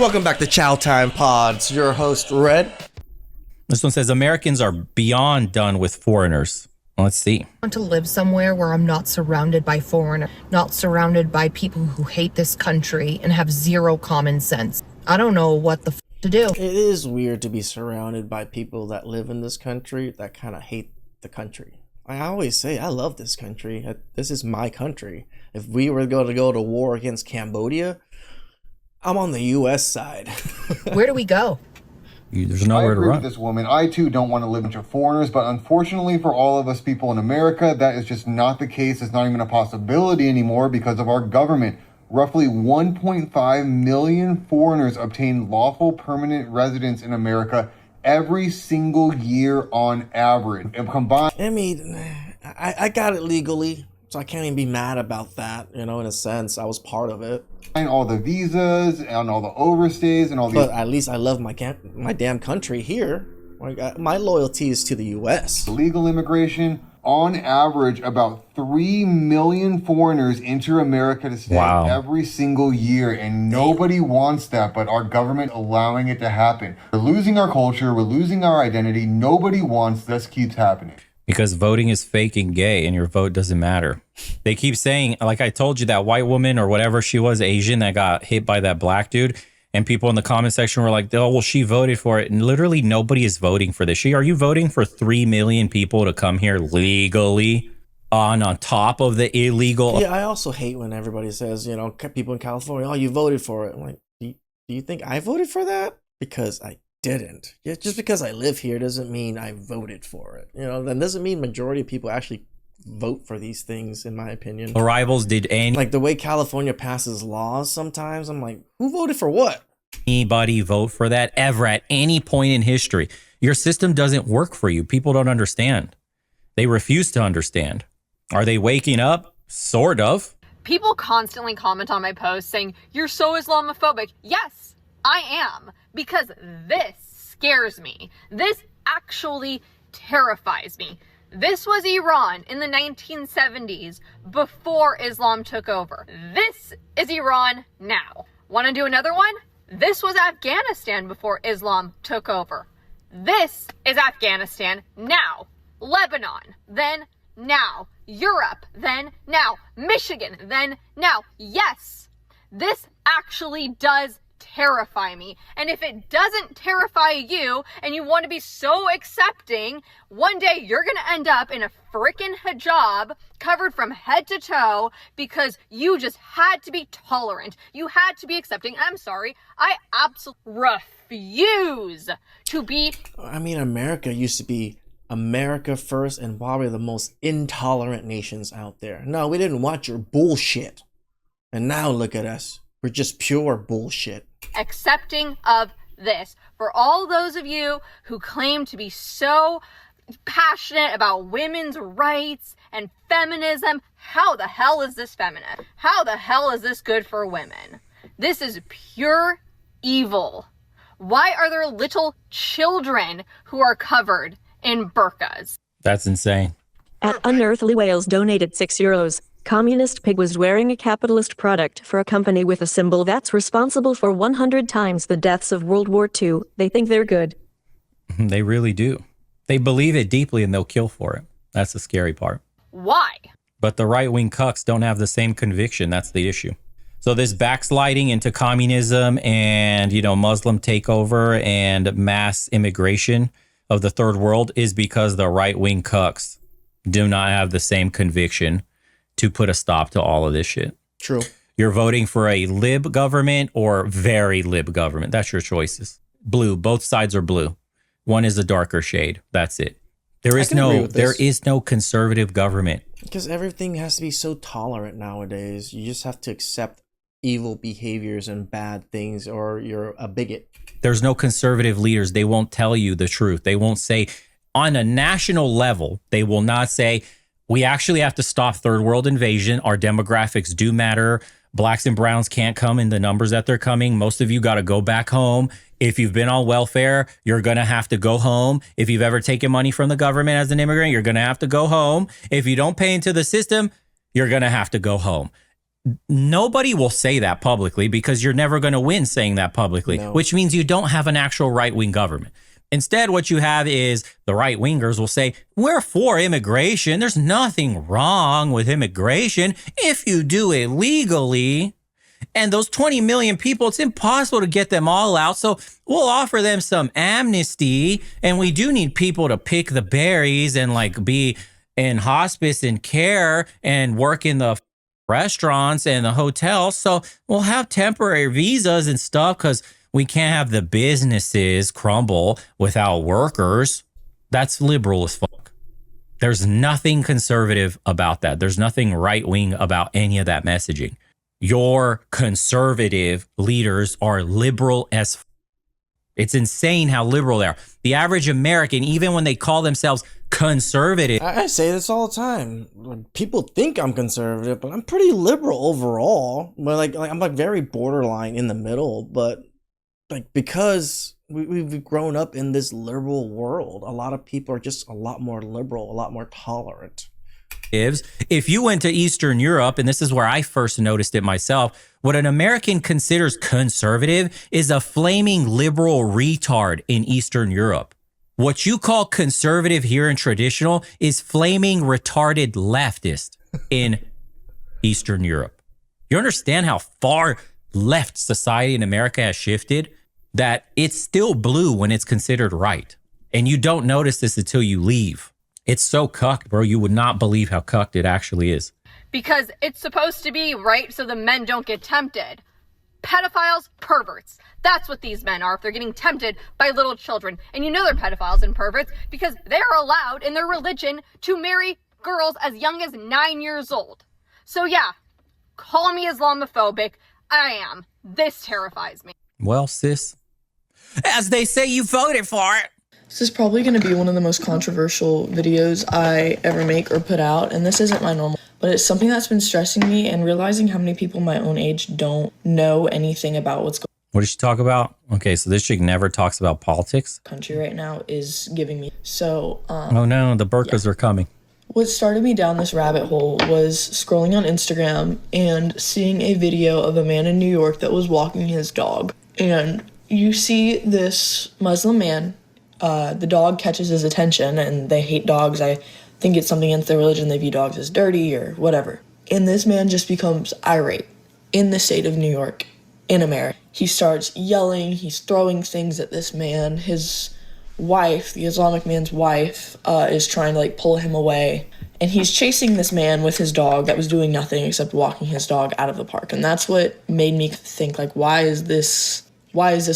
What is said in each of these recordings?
Welcome back to Chow Time Pods. Your host, Red. This one says Americans are beyond done with foreigners. Let's see. I want to live somewhere where I'm not surrounded by foreigners, not surrounded by people who hate this country and have zero common sense. I don't know what the to do. It is weird to be surrounded by people that live in this country that kind of hate the country. I always say, I love this country. This is my country. If we were going to go to war against Cambodia, I'm on the U.S. side. Where do we go? There's nowhere to run. I agree with this woman. I too don't want to live with your foreigners, but unfortunately for all of us people in America, that is just not the case. It's not even a possibility anymore because of our government. Roughly 1.5 million foreigners obtain lawful permanent residence in America every single year on average. And combined, I mean, I got it legally, so I can't even be mad about that. You know, in a sense, I was part of it. and all the visas and all the overstays and all these. But at least I love my damn country here. My loyalty is to the U.S. Illegal immigration. On average, about 3 million foreigners enter America to stay every single year, and nobody wants that, but our government allowing it to happen. We're losing our culture, we're losing our identity. Nobody wants this keeps happening. Because voting is fake and gay and your vote doesn't matter. They keep saying, like I told you, that white woman or whatever she was, Asian, that got hit by that black dude. And people in the comment section were like, oh, well, she voted for it. And literally nobody is voting for this. Are you voting for 3 million people to come here legally on top of the illegal? Yeah, I also hate when everybody says, you know, people in California, oh, you voted for it. I'm like, do you think I voted for that? Because I didn't. Yeah, just because I live here doesn't mean I voted for it. You know, that doesn't mean majority of people actually vote for these things, in my opinion. Arrivals did any like the way California passes laws sometimes. I'm like, who voted for what? Anybody vote for that ever at any point in history? Your system doesn't work for you. People don't understand. They refuse to understand. Are they waking up? Sort of. People constantly comment on my posts saying, you're so Islamophobic. Yes, I am. Because this scares me. This actually terrifies me. This was Iran in the 1970s before Islam took over. This is Iran now. Want to do another one? This was Afghanistan before Islam took over. This is Afghanistan now. Lebanon, then now. Europe, then now. Michigan, then now. Yes, this actually does terrify me. And if it doesn't terrify you and you want to be so accepting, one day you're going to end up in a freaking hijab covered from head to toe because you just had to be tolerant. You had to be accepting. I'm sorry. I absolutely refuse to be. I mean, America used to be America first and probably the most intolerant nations out there. No, we didn't want your bullshit. And now look at us. We're just pure bullshit. Accepting of this. For all those of you who claim to be so passionate about women's rights and feminism, how the hell is this feminist? How the hell is this good for women? This is pure evil. Why are there little children who are covered in burqas? That's insane. At Unearthly Whales donated €6. Communist pig was wearing a capitalist product for a company with a symbol that's responsible for 100 times the deaths of World War II. They think they're good. They really do. They believe it deeply and they'll kill for it. That's the scary part. Why? But the right-wing cucks don't have the same conviction. That's the issue. So this backsliding into communism and, Muslim takeover and mass immigration of the third world is because the right-wing cucks do not have the same conviction to put a stop to all of this shit. True. You're voting for a lib government or very lib government. That's your choices. Blue. Both sides are blue. One is a darker shade. That's it. There is no conservative government. Because everything has to be so tolerant nowadays. You just have to accept evil behaviors and bad things or you're a bigot. There's no conservative leaders. They won't tell you the truth. They won't say on a national level, they will not say, we actually have to stop third world invasion. Our demographics do matter. Blacks and browns can't come in the numbers that they're coming. Most of you got to go back home. If you've been on welfare, you're going to have to go home. If you've ever taken money from the government as an immigrant, you're going to have to go home. If you don't pay into the system, you're going to have to go home. Nobody will say that publicly because you're never going to win saying that publicly, No. which means you don't have an actual right-wing government. Instead, what you have is the right-wingers will say, we're for immigration. There's nothing wrong with immigration if you do it legally. And those 20 million people, it's impossible to get them all out. So we'll offer them some amnesty. And we do need people to pick the berries and like be in hospice and care and work in the restaurants and the hotels. So we'll have temporary visas and stuff because we can't have the businesses crumble without workers. That's liberal as fuck. There's nothing conservative about that. There's nothing right-wing about any of that messaging. Your conservative leaders are liberal as fuck. It's insane how liberal they are. The average American, even when they call themselves conservative. I say this all the time. Like, people think I'm conservative, but I'm pretty liberal overall. But like I'm like very borderline in the middle. But like because we've grown up in this liberal world, a lot of people are just a lot more liberal, a lot more tolerant. If you went to Eastern Europe, and this is where I first noticed it myself, what an American considers conservative is a flaming liberal retard in Eastern Europe. What you call conservative here in traditional is flaming retarded leftist in Eastern Europe. You understand how far left society in America has shifted? That it's still blue when it's considered right. And you don't notice this until you leave. It's so cucked, bro. You would not believe how cucked it actually is. Because it's supposed to be right so the men don't get tempted. Pedophiles, perverts. That's what these men are if they're getting tempted by little children. And you know they're pedophiles and perverts because they're allowed in their religion to marry girls as young as 9 years old. So yeah, call me Islamophobic. I am. This terrifies me. Well, sis, as they say, you voted for it. This is probably going to be one of the most controversial videos I ever make or put out, and this isn't my normal, but it's something that's been stressing me and realizing how many people my own age don't know anything about what's going on. What did she talk about? Okay, so this chick never talks about politics. in the country right now is giving me. So, Oh no, the burkas are coming. what started me down this rabbit hole was scrolling on Instagram and seeing a video of a man in New York that was walking his dog. And you see this Muslim man. The dog catches his attention, and they hate dogs. I think it's something against their religion. They view dogs as dirty or whatever. And this man just becomes irate in the state of New York, in America. He starts yelling. He's throwing things at this man. His wife, the Islamic man's wife, is trying to pull him away. And he's chasing this man with his dog that was doing nothing except walking his dog out of the park. And that's what made me think, why is this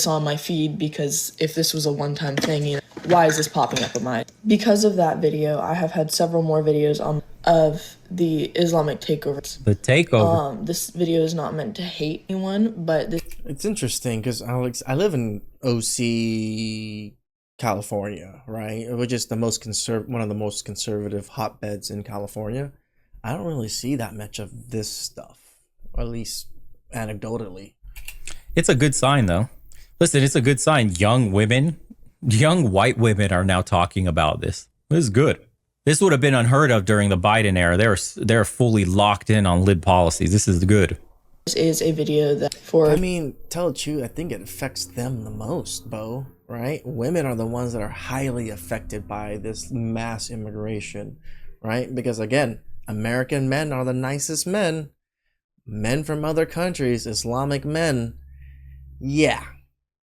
on my feed? Because if this was a one-time thing, why is this popping up in my... Because of that video, I have had several more videos of the Islamic takeover. The takeover. This video is not meant to hate anyone, but It's interesting because Alex, I live in OC, California, right? Which is the most one of the most conservative hotbeds in California. I don't really see that much of this stuff, or at least anecdotally. It's a good sign, though. Listen, it's a good sign. Young white women are now talking about this. This is good. This would have been unheard of during the Biden era. They're fully locked in on lid policies. This is good. this is a video that I mean, tell the truth, I think it affects them the most, Bo, right? Women are the ones that are highly affected by this mass immigration, right? Because again, American men are the nicest men. Men from other countries, Islamic men, yeah,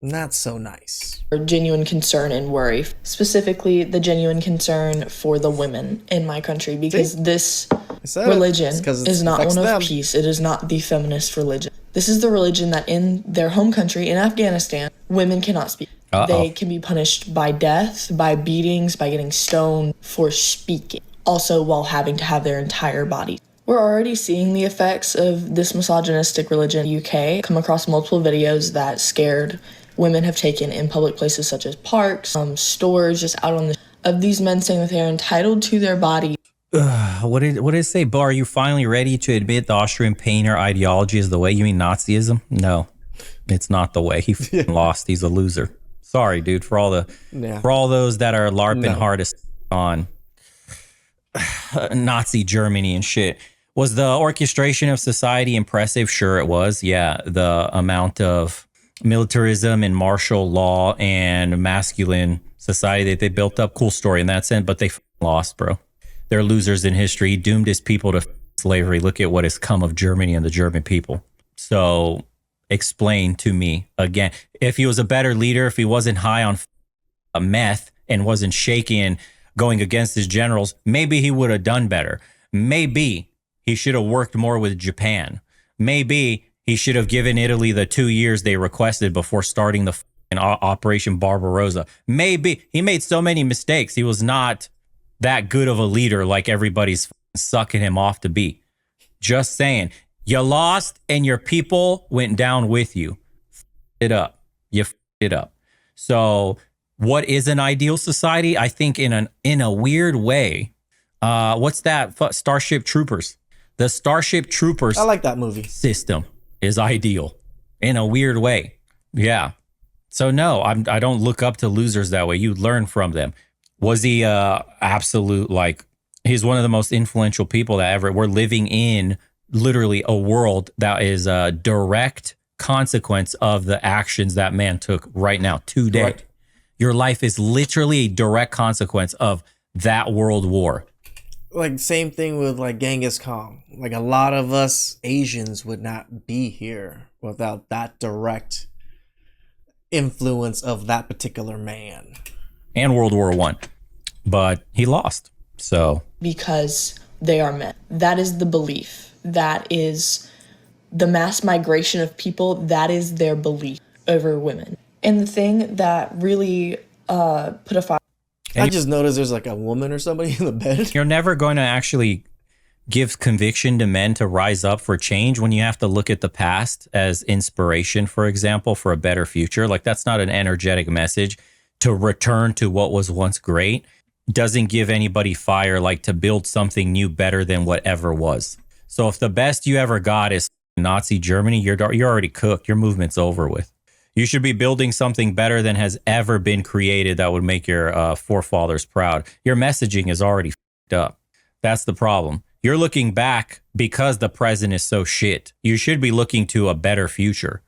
not so nice. genuine concern and worry, specifically the genuine concern for the women in my country, because this religion is not one of peace. It is not the feminist religion. This is the religion that in their home country, in Afghanistan, women cannot speak. They can be punished by death, by beatings, by getting stoned for speaking, also while having to have their entire body. We're already seeing the effects of this misogynistic religion in the UK. Come across multiple videos that scared women have taken in public places such as parks, stores, just out on the... of these men saying that they are entitled to their body. What did it say, Bo? Are you finally ready to admit the Austrian painter ideology is the way? You mean Nazism? No, it's not the way. He lost. He's a loser. Sorry, dude, for all those that are LARPing hardest on Nazi Germany and shit. Was the orchestration of society impressive? Sure, it was. Yeah, the amount of militarism and martial law and masculine society that they built up. Cool story in that sense, but they lost, bro. They're losers in history. He doomed his people to slavery. Look at what has come of Germany and the German people. So explain to me again, if he was a better leader, if he wasn't high on meth and wasn't shaky and going against his generals, maybe he would have done better. Maybe he should have worked more with Japan. Maybe he should have given Italy the 2 years they requested before starting the Operation Barbarossa. Maybe he made so many mistakes. He was not that good of a leader like everybody's sucking him off to be. Just saying, you lost and your people went down with you. It up. You it up. So what is an ideal society? I think in a weird way, what's that? Starship Troopers. The Starship Troopers. I like that movie. System is ideal in a weird way. Yeah. So no, I don't look up to losers that way. You learn from them. Was he absolute, like, he's one of the most influential people that ever, we're living in literally a world that is a direct consequence of the actions that man took right now, today. Right. Your life is literally a direct consequence of that world war. Like, same thing with like Genghis Khan. Like, a lot of us Asians would not be here without that direct influence of that particular man. And World War I. But he lost. So because they are men. That is the belief. That is the mass migration of people. That is their belief over women. And the thing that really put a fire. I just noticed there's like a woman or somebody in the bed. You're never going to actually give conviction to men to rise up for change when you have to look at the past as inspiration, for example, for a better future. Like, that's not an energetic message. To return to what was once great doesn't give anybody fire, like to build something new better than whatever was. So if the best you ever got is Nazi Germany, you're already cooked. Your movement's over with. You should be building something better than has ever been created that would make your forefathers proud. Your messaging is already f***ed up. That's the problem. You're looking back because the present is so shit. You should be looking to a better future,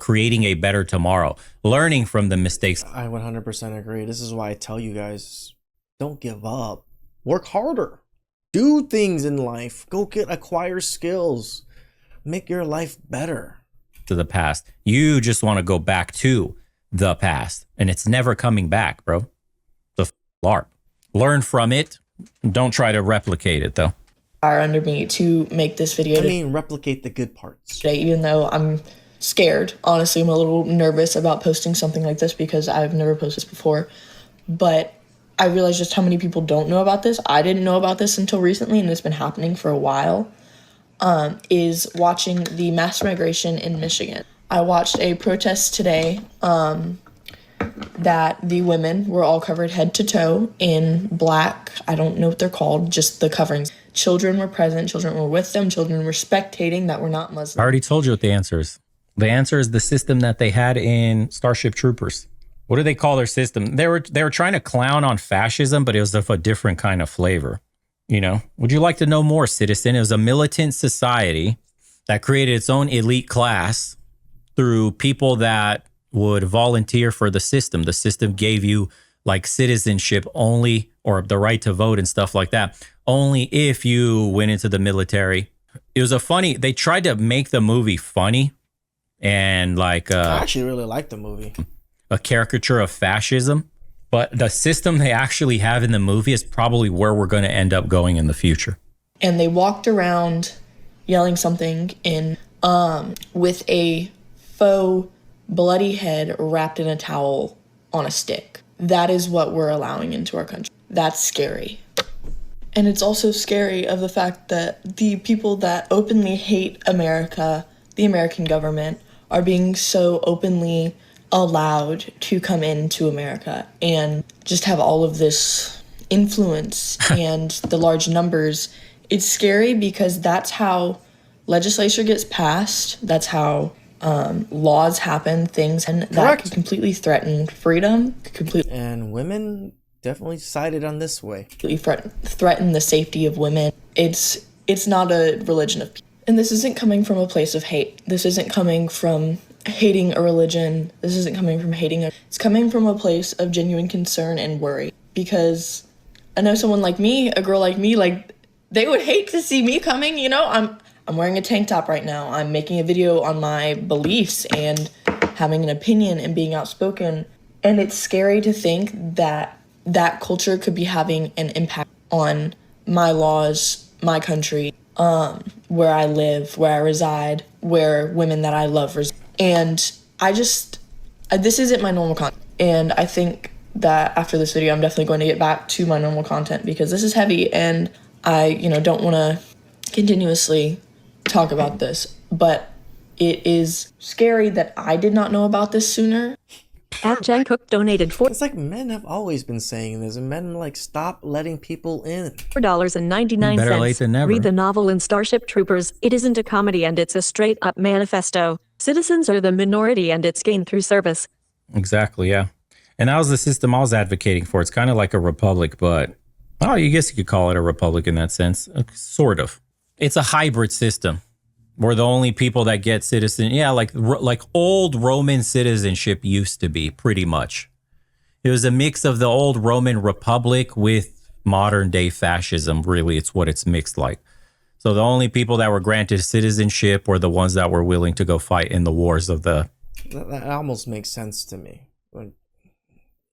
creating a better tomorrow, learning from the mistakes. I 100% agree. This is why I tell you guys, don't give up. Work harder. Do things in life. Go acquire skills. Make your life better. To the past. You just want to go back to the past, and it's never coming back, bro. The LARP. Learn from it. Don't try to replicate it, though. Are under me to make this video. Replicate the good parts. Today, even though I'm scared, honestly, I'm a little nervous about posting something like this because I've never posted this before. But I realized just how many people don't know about this. I didn't know about this until recently, and it's been happening for a while. Is watching the mass migration in Michigan. I watched a protest today that the women were all covered head to toe in black. I don't know what they're called, just the coverings. Children were present. Children were with them. Children were spectating that were not Muslim. I already told you what the answer is. The answer is the system that they had in Starship Troopers. What do they call their system? They were trying to clown on fascism, but it was of a different kind of flavor. You know, would you like to know more, citizen? It was a militant society that created its own elite class through people that would volunteer for the system. The system gave you like citizenship only, or the right to vote and stuff like that, only if you went into the military. It was they tried to make the movie funny and like I actually really liked the movie. A caricature of fascism. But the system they actually have in the movie is probably where we're going to end up going in the future. And they walked around yelling something with a faux bloody head wrapped in a towel on a stick. That is what we're allowing into our country. That's scary. And it's also scary of the fact that the people that openly hate America, the American government, are being so openly allowed to come into America and just have all of this influence and the large numbers. It's scary because that's how legislature gets passed. That's how laws happen, things and that could completely threaten freedom. And women definitely sided on this way. Threaten the safety of women. It's it's not a religion of peace. And this isn't coming from a place of hate. This isn't coming from hating a religion. This isn't coming from it's coming from a place of genuine concern and worry. Because I know someone like me, a girl like me, like, they would hate to see me coming, you know? I'm wearing a tank top right now. I'm making a video on my beliefs and having an opinion and being outspoken. And it's scary to think that that culture could be having an impact on my laws, my country, where I live, where I reside, where women that I love reside. And this isn't my normal content. And I think that after this video, I'm definitely going to get back to my normal content because this is heavy and I, don't want to continuously talk about this, but it is scary that I did not know about this sooner. At Jen Cook donated It's like men have always been saying this, and men like stop letting people in. $4.99. Better late than never. Read the novel in Starship Troopers. It isn't a comedy and it's a straight up manifesto. Citizens are the minority and it's gained through service. Exactly, yeah. And that was the system I was advocating for. It's kind of like a republic, but I guess you could call it a republic in that sense. Sort of. It's a hybrid system. We're the only people that get citizen. Yeah, like old Roman citizenship used to be, pretty much. It was a mix of the old Roman Republic with modern day fascism. Really, it's what it's mixed like. So the only people that were granted citizenship were the ones that were willing to go fight in the wars of the... That almost makes sense to me. Like,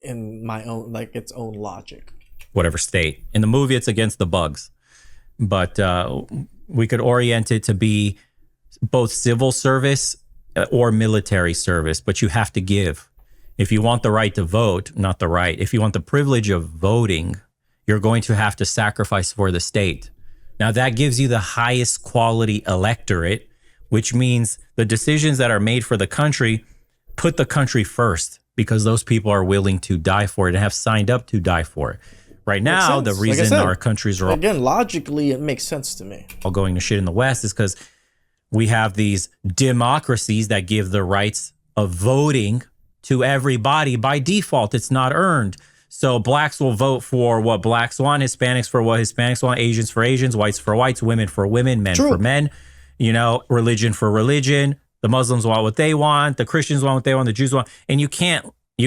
in my own, like, its own logic. Whatever state. In the movie, it's against the bugs. But we could orient it to be both civil service or military service, but you have to give. If you want the right to vote, not the right, if you want the privilege of voting, you're going to have to sacrifice for the state. Now that gives you the highest quality electorate, which means the decisions that are made for the country put the country first because those people are willing to die for it and have signed up to die for it. Right now, the reason our countries are again, logically, it makes sense to me. All going to shit in the West is because we have these democracies that give the rights of voting to everybody by default. It's not earned. So blacks will vote for what blacks want, Hispanics for what Hispanics want, Asians for Asians, whites for whites, women for women, men for men, religion for religion. The Muslims want what they want. The Christians want what they want. The Jews want. And you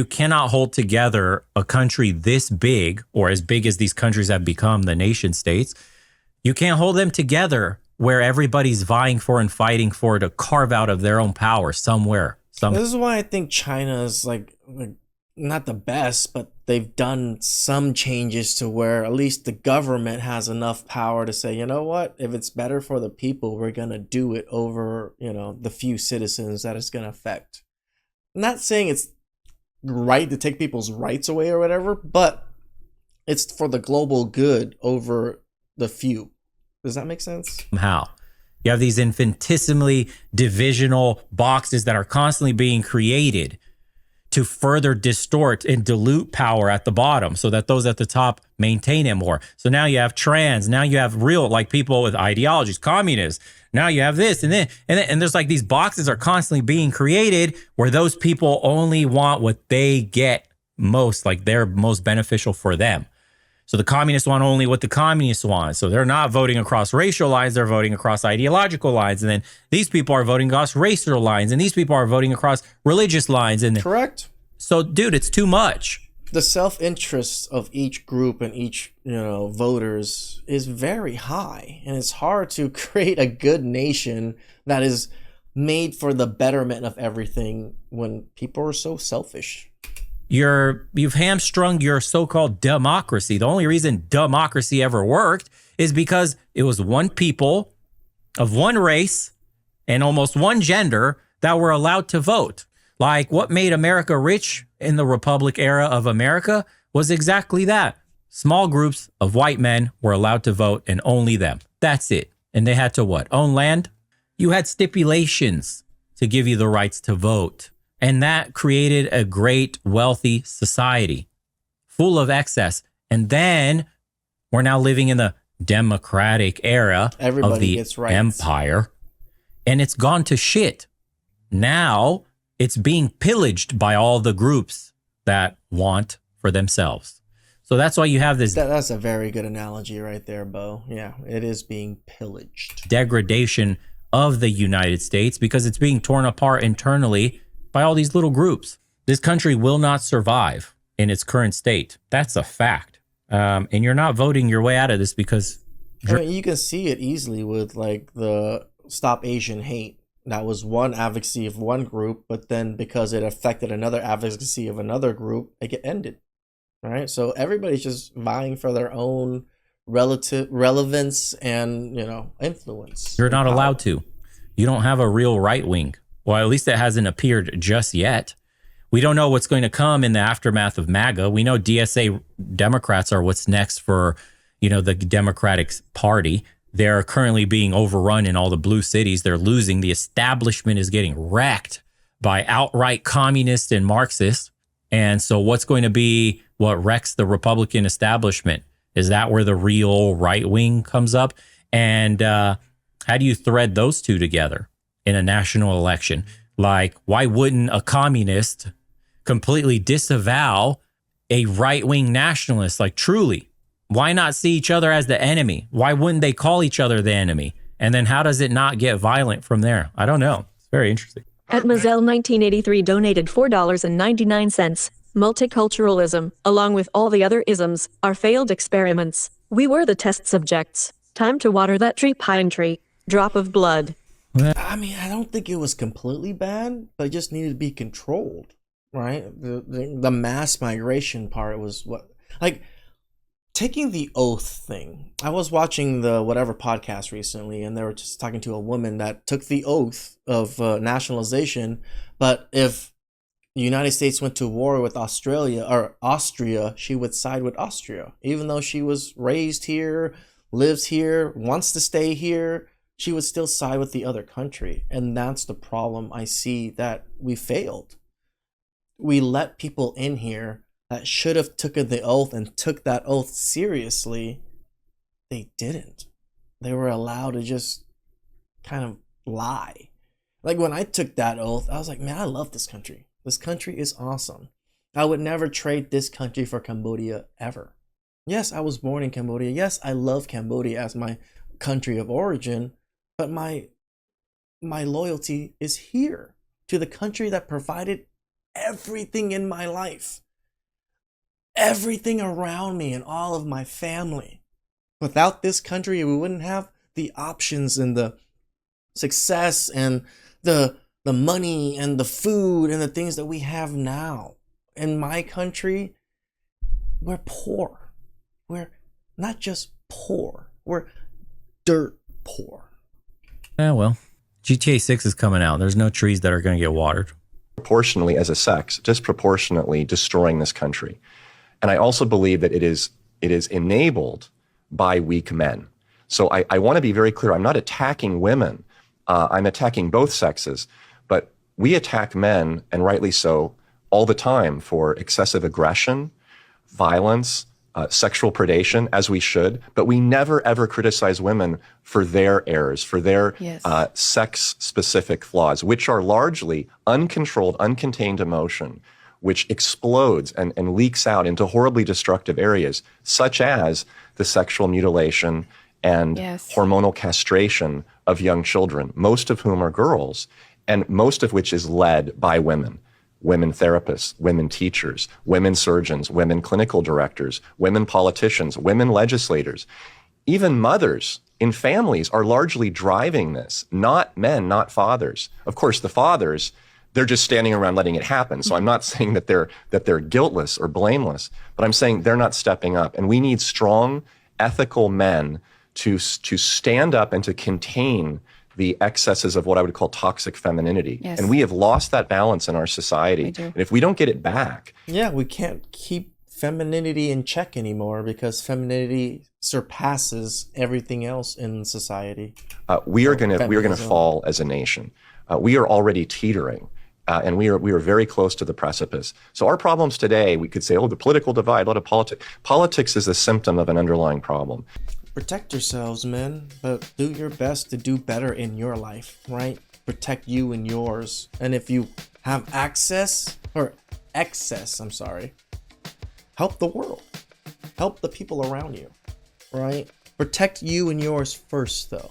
cannot hold together a country this big, or as big as these countries have become, the nation states. You can't hold them together where everybody's vying for and fighting for to carve out of their own power somewhere. This is why I think China is like not the best, but they've done some changes to where at least the government has enough power to say, you know what, if it's better for the people, we're going to do it over, the few citizens that it's going to affect. I'm not saying it's right to take people's rights away or whatever, but it's for the global good over the few. Does that make sense? How? You have these infinitesimally divisional boxes that are constantly being created to further distort and dilute power at the bottom so that those at the top maintain it more. So now you have trans, now you have real, like people with ideologies, communists. Now you have this and then, and there's like these boxes are constantly being created where those people only want what they get most, like they're most beneficial for them. So the communists want only what the communists want. So they're not voting across racial lines, they're voting across ideological lines. And then these people are voting across racial lines, and these people are voting across religious lines. And correct. So, dude, it's too much. The self-interest of each group and each, voters is very high. And it's hard to create a good nation that is made for the betterment of everything when people are so selfish. You've hamstrung your so-called democracy. The only reason democracy ever worked is because it was one people of one race and almost one gender that were allowed to vote. Like what made America rich in the Republic era of America was exactly that. Small groups of white men were allowed to vote and only them. That's it. And they had to what? Own land? You had stipulations to give you the rights to vote. And that created a great, wealthy society full of excess. And then we're now living in the democratic era of the empire. And it's gone to shit. Now it's being pillaged by all the groups that want for themselves. So that's why you have this That's a very good analogy right there, Bo. Yeah, it is being pillaged. degradation of the United States because it's being torn apart internally by all these little groups. This country will not survive in its current state. That's a fact. And you're not voting your way out of this because I mean, you can see it easily with like the Stop Asian Hate. That was one advocacy of one group, but then because it affected another advocacy of another group, it get ended. Right? So everybody's just vying for their own relative relevance and, you know, influence. you're not allowed to. You don't have a real right wing. Well, at least it hasn't appeared just yet. We don't know what's going to come in the aftermath of MAGA. We know DSA Democrats are what's next for, you know, the Democratic Party. They're currently being overrun in all the blue cities. They're losing. The establishment is getting wrecked by outright communists and Marxists. And so what's going to be what wrecks the Republican establishment? Is that where the real right wing comes up? And how do you thread those two together in a national election? Like, why wouldn't a communist completely disavow a right wing nationalist? Like, truly, why not see each other as the enemy? Why wouldn't they call each other the enemy? And then how does it not get violent from there? I don't know. It's very interesting. At Mazel 1983 donated $4.99. Multiculturalism, along with all the other isms, are failed experiments. We were the test subjects. Time to water that pine tree. Drop of blood. I mean, I don't think it was completely bad, but it just needed to be controlled, right? The mass migration part was what, like, taking the oath thing. I was watching the whatever podcast recently, and they were just talking to a woman that took the oath of nationalization, but if the United States went to war with Australia or Austria, she would side with Austria, even though she was raised here, lives here, wants to stay here. She would still side with the other country. And that's the problem I see, that we failed. We let people in here that should have taken the oath and took that oath seriously. They didn't. They were allowed to just kind of lie. Like when I took that oath, I was like, man, I love this country. This country is awesome. I would never trade this country for Cambodia ever. Yes, I was born in Cambodia. Yes, I love Cambodia as my country of origin. But my loyalty is here, to the country that provided everything in my life, everything around me and all of my family. Without this country, we wouldn't have the options and the success and the money and the food and the things that we have now. In my country, we're poor. We're not just poor, we're dirt poor. Yeah, well, GTA 6 is coming out. There's no trees that are going to get watered. Proportionally as a sex, disproportionately destroying this country. And I also believe that it is enabled by weak men. So I want to be very clear. I'm not attacking women. I'm attacking both sexes. But we attack men, and rightly so, all the time for excessive aggression, violence, sexual predation, as we should, but we never ever criticize women for their errors, for their sex-specific flaws, which are largely uncontrolled, uncontained emotion, which explodes and leaks out into horribly destructive areas, such as the sexual mutilation and hormonal castration of young children, most of whom are girls, and most of which is led by women. Women therapists, women teachers, women surgeons, women clinical directors, women politicians, women legislators. Even mothers in families are largely driving this, not men, not fathers. Of course, the fathers, they're just standing around letting it happen. So I'm not saying that they're guiltless or blameless, but I'm saying they're not stepping up. And we need strong, ethical men to stand up and to contain the excesses of what I would call toxic femininity. Yes. And we have lost that balance in our society. And if we don't get it back. Yeah, we can't keep femininity in check anymore because femininity surpasses everything else in society. We are going to fall as a nation. We are already teetering. And we are very close to the precipice. So our problems today, we could say, the political divide, a lot of politics. Politics is a symptom of an underlying problem. Protect yourselves, men, but do your best to do better in your life, right? Protect you and yours. And if you have excess, help the world. help the people around you, right? Protect you and yours first, though.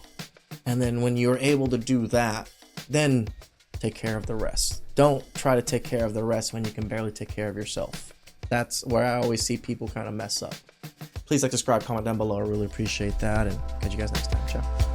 And then when you're able to do that, then take care of the rest. Don't try to take care of the rest when you can barely take care of yourself. That's where I always see people kind of mess up. Please like, subscribe, comment down below. I really appreciate that. And catch you guys next time. Ciao.